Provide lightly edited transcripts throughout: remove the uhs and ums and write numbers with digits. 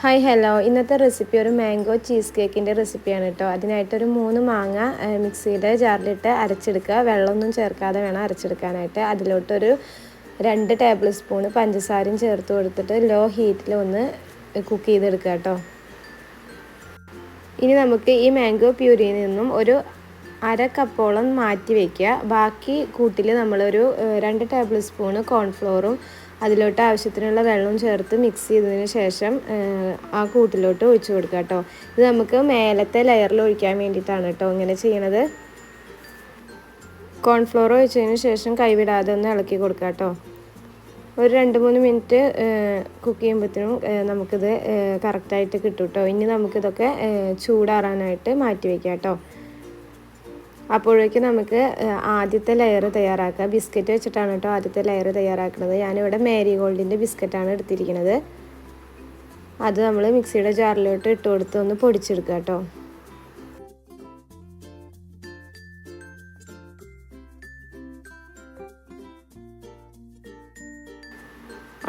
Hi hello, ഇന്നത്തെ recipe ഒരു mango cheese കേക്കിൻ്റെ റെസിപ്പിയാണ് കേട്ടോ. അതിനായിട്ടൊരു 3 മാങ്ങ മിക്സിയുടെ ജാറിലിട്ട് അരച്ചെടുക്കുക. വെള്ളമൊന്നും ചേർക്കാതെ വേണം അരച്ചെടുക്കാനായിട്ട്. അതിലോട്ടൊരു 2 ടേബിൾ സ്പൂൺ പഞ്ചസാരയും ചേർത്ത് കൊടുത്തിട്ട് ലോ ഹീറ്റിൽ ഒന്ന് കുക്ക് ചെയ്തെടുക്കുക കേട്ടോ. ഇനി നമുക്ക് ഈ മാംഗോ പ്യൂരിയിൽ നിന്നും ഒരു 1/2 കപ്പോളം മാറ്റി വയ്ക്കുക. ബാക്കി കൂട്ടിൽ നമ്മളൊരു 2 ടേബിൾ സ്പൂൺ കോൺഫ്ലോറും അതിലോട്ട് ആവശ്യത്തിനുള്ള വെള്ളവും ചേർത്ത് മിക്സ് ചെയ്തതിന് ശേഷം ആ കൂട്ടിലോട്ട് ഒഴിച്ചു കൊടുക്കുക കേട്ടോ. ഇത് നമുക്ക് മേലത്തെ ലെയറിൽ ഒഴിക്കാൻ വേണ്ടിയിട്ടാണ് കേട്ടോ ഇങ്ങനെ ചെയ്യണത്. കോൺഫ്ലോർ ഒഴിച്ചതിന് ശേഷം കൈവിടാതെ ഒന്ന് ഇളക്കി കൊടുക്കുക കേട്ടോ. ഒരു 2-3 മിനിറ്റ് കുക്ക് ചെയ്യുമ്പോഴത്തേനും നമുക്കിത് കറക്റ്റായിട്ട് കിട്ടും കേട്ടോ. ഇനി നമുക്കിതൊക്കെ ചൂടാറാനായിട്ട് മാറ്റി വയ്ക്കാം കേട്ടോ. അപ്പോഴേക്കും നമുക്ക് ആദ്യത്തെ ലെയർ തയ്യാറാക്കാം. ബിസ്ക്കറ്റ് വെച്ചിട്ടാണ് കേട്ടോ ആദ്യത്തെ ലെയർ തയ്യാറാക്കുന്നത്. ഞാനിവിടെ മാരിഗോൾഡിൻ്റെ ബിസ്ക്കറ്റാണ് എടുത്തിരിക്കുന്നത്. അത് നമ്മൾ മിക്സിയുടെ ജാറിലോട്ട് ഇട്ട് കൊടുത്ത് ഒന്ന് പൊടിച്ചെടുക്കുക കേട്ടോ.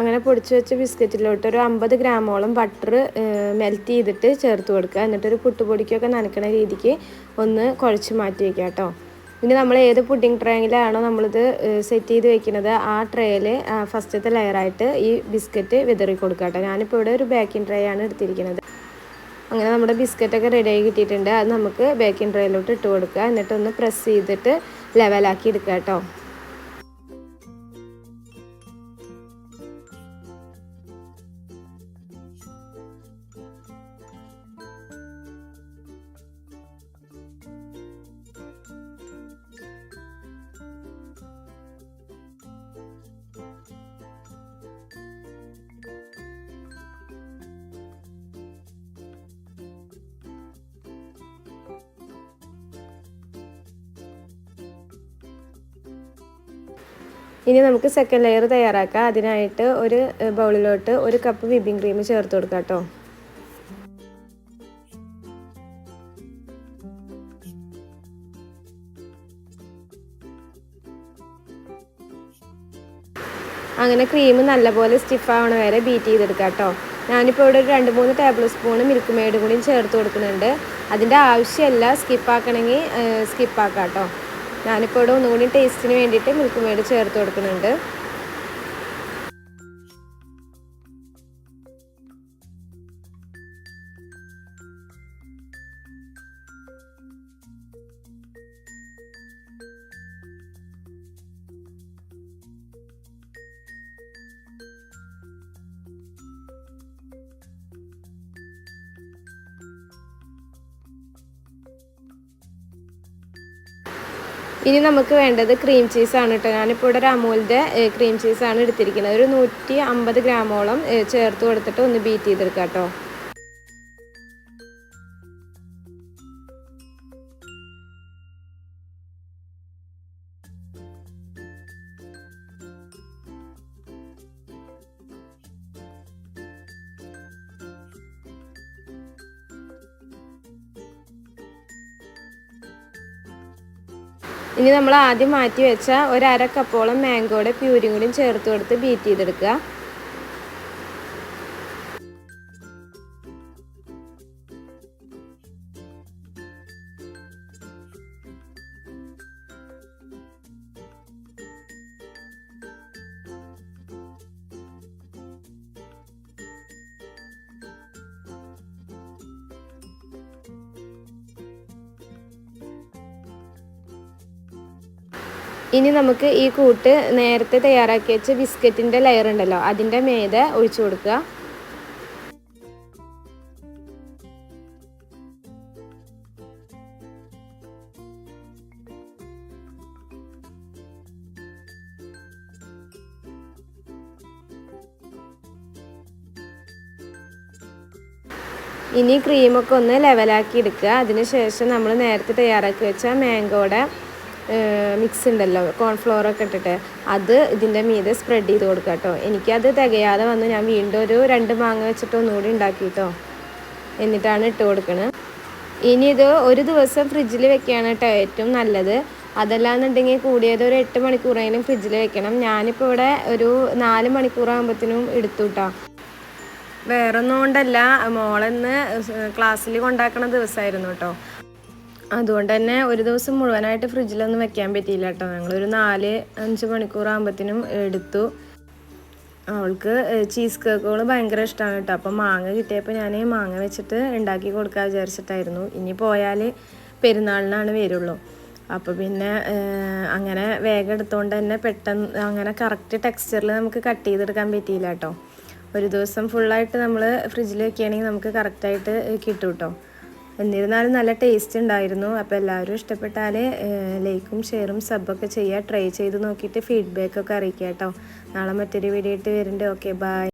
അങ്ങനെ പൊടിച്ച് വെച്ച ബിസ്ക്കറ്റിലോട്ട് ഒരു 50 ഗ്രാമോളം ബട്ടർ മെൽറ്റ് ചെയ്തിട്ട് ചേർത്ത് കൊടുക്കുക. എന്നിട്ടൊരു പുട്ടുപൊടിക്കൊക്കെ നനയ്ക്കണ രീതിക്ക് ഒന്ന് കുഴച്ച് മാറ്റി വയ്ക്കുക കേട്ടോ. ഇനി നമ്മൾ ഏത് പുഡിംഗ് ട്രേയിലാണോ നമ്മളിത് സെറ്റ് ചെയ്ത് വെക്കുന്നത് ആ ട്രേയിൽ ഫസ്റ്റത്തെ ലെയറായിട്ട് ഈ ബിസ്ക്കറ്റ് വിതറി കൊടുക്കുക കേട്ടോ. ഞാനിപ്പോൾ ഇവിടെ ഒരു ബേക്കിംഗ് ട്രേ ആണ് എടുത്തിരിക്കുന്നത്. അങ്ങനെ നമ്മുടെ ബിസ്ക്കറ്റൊക്കെ റെഡിയായി കിട്ടിയിട്ടുണ്ട്. അത് നമുക്ക് ബേക്കിംഗ് ട്രേയിലോട്ട് ഇട്ട് കൊടുക്കുക. എന്നിട്ടൊന്ന് പ്രസ് ചെയ്തിട്ട് ലെവലാക്കി എടുക്കുക കേട്ടോ. ഇനി നമുക്ക് സെക്കൻഡ് ലെയർ തയ്യാറാക്കാം. അതിനായിട്ട് ഒരു ബൗളിലോട്ട് 1 കപ്പ് വിപ്പിംഗ് ക്രീം ചേർത്ത് കൊടുക്കാം കേട്ടോ. അങ്ങനെ ക്രീം നല്ലപോലെ സ്റ്റിഫാവണ വരെ ബീറ്റ് ചെയ്തെടുക്കാം കേട്ടോ. ഞാനിപ്പോൾ ഇവിടെ ഒരു 2-3 ടേബിൾ സ്പൂൺ മിൽക്ക് മെയ്ഡ് കൂടി ചേർത്ത് കൊടുക്കുന്നുണ്ട്. അതിൻ്റെ ആവശ്യമില്ല, സ്കിപ്പാക്കണമെങ്കിൽ സ്കിപ്പാക്കാം കേട്ടോ. ഞാനിപ്പോൾ ഇവിടെ ഒന്നുകൂടി ടേസ്റ്റിന് വേണ്ടിയിട്ട് മിൽക്ക് മെയ്ഡ് ചേർത്ത് കൊടുക്കുന്നുണ്ട്. ഇനി നമുക്ക് വേണ്ടത് ക്രീം ചീസാണ് കേട്ടോ. ഞാനിപ്പോൾ ഇവിടെ ഒരു അമൂലിൻ്റെ ക്രീം ചീസാണ് എടുത്തിരിക്കുന്നത്. ഒരു 150 ഗ്രാമോളം ചേർത്ത് കൊടുത്തിട്ട് ഒന്ന് ബീറ്റ് ചെയ്തെടുക്കാം കേട്ടോ. ഇനി നമ്മൾ ആദ്യം മാറ്റി വെച്ച ഒരു 1/2 കപ്പോളം മാംഗോയുടെ പ്യൂരിയും കൂടി ചേർത്ത് കൊടുത്ത് ബീറ്റ് ചെയ്തെടുക്കുക. ഇനി നമുക്ക് ഈ കൂട്ട് നേരത്തെ തയ്യാറാക്കി വെച്ച ബിസ്ക്കറ്റിൻ്റെ ലെയർ ഉണ്ടല്ലോ അതിൻ്റെ മേലെ ഒഴിച്ചു കൊടുക്കുക. ഇനി ക്രീമൊക്കെ ഒന്ന് ലെവലാക്കി എടുക്കുക. അതിനുശേഷം നമ്മൾ നേരത്തെ തയ്യാറാക്കി വെച്ച മാംഗോയുടെ മിക്സ് ഉണ്ടല്ലോ, കോൺഫ്ലോറൊക്കെ ഇട്ടിട്ട് അത് ഇതിൻ്റെ മീതെ സ്പ്രെഡ് ചെയ്ത് കൊടുക്കുക കേട്ടോ. എനിക്കത് തികയാതെ വന്ന് ഞാൻ വീണ്ടും ഒരു 2 മാങ്ങ വെച്ചിട്ട് ഒന്നുകൂടി ഉണ്ടാക്കിയിട്ടോ എന്നിട്ടാണ് ഇട്ട് കൊടുക്കുന്നത്. ഇനി ഇത് ഒരു ദിവസം ഫ്രിഡ്ജിൽ വെക്കുകയാണ് കേട്ടോ ഏറ്റവും നല്ലത്. അതല്ലാന്നുണ്ടെങ്കിൽ കൂടിയത് ഒരു 8 മണിക്കൂറെങ്കിലും ഫ്രിഡ്ജിൽ വെക്കണം. ഞാനിപ്പോൾ ഇവിടെ ഒരു 4 മണിക്കൂറാകുമ്പോഴത്തേനും എടുത്തു കേട്ടോ. വേറൊന്നും കൊണ്ടല്ല, മോളെന്ന് ക്ലാസ്സിൽ കൊണ്ടാക്കണ ദിവസമായിരുന്നു കേട്ടോ. അതുകൊണ്ട് തന്നെ ഒരു ദിവസം മുഴുവനായിട്ട് ഫ്രിഡ്ജിലൊന്നും വെക്കാൻ പറ്റിയില്ല കേട്ടോ. ഞങ്ങളൊരു 4-5 മണിക്കൂറാകുമ്പോഴത്തേനും എടുത്തു. അവൾക്ക് ചീസ് കേക്കുകൾ ഭയങ്കര ഇഷ്ടമാണ് കേട്ടോ. അപ്പം മാങ്ങ കിട്ടിയപ്പോൾ ഞാൻ മാങ്ങ വെച്ചിട്ട് ഉണ്ടാക്കി കൊടുക്കാൻ വിചാരിച്ചിട്ടായിരുന്നു. ഇനി പോയാൽ പെരുന്നാളിനാണ് വരുള്ളൂ. അപ്പോൾ പിന്നെ അങ്ങനെ വേഗം എടുത്തുകൊണ്ട് തന്നെ പെട്ടെന്ന് അങ്ങനെ കറക്റ്റ് ടെക്സ്ചറിൽ നമുക്ക് കട്ട് ചെയ്തെടുക്കാൻ പറ്റിയില്ല കേട്ടോ. ഒരു ദിവസം ഫുള്ളായിട്ട് നമ്മൾ ഫ്രിഡ്ജിൽ വെക്കുകയാണെങ്കിൽ നമുക്ക് കറക്റ്റായിട്ട് കിട്ടും കേട്ടോ. എന്നിരുന്നാലും നല്ല ടേസ്റ്റ് ഉണ്ടായിരുന്നു. അപ്പോൾ എല്ലാവരും ഇഷ്ടപ്പെട്ടാൽ ലൈക്കും ഷെയറും സബ്ബൊക്കെ ചെയ്യുക. ട്രൈ ചെയ്ത് നോക്കിയിട്ട് ഫീഡ്ബാക്കൊക്കെ അറിയിക്കുക കേട്ടോ. നാളെ മറ്റൊരു വീഡിയോ ആയിട്ട് വരുന്നുണ്ട്. Okay, by.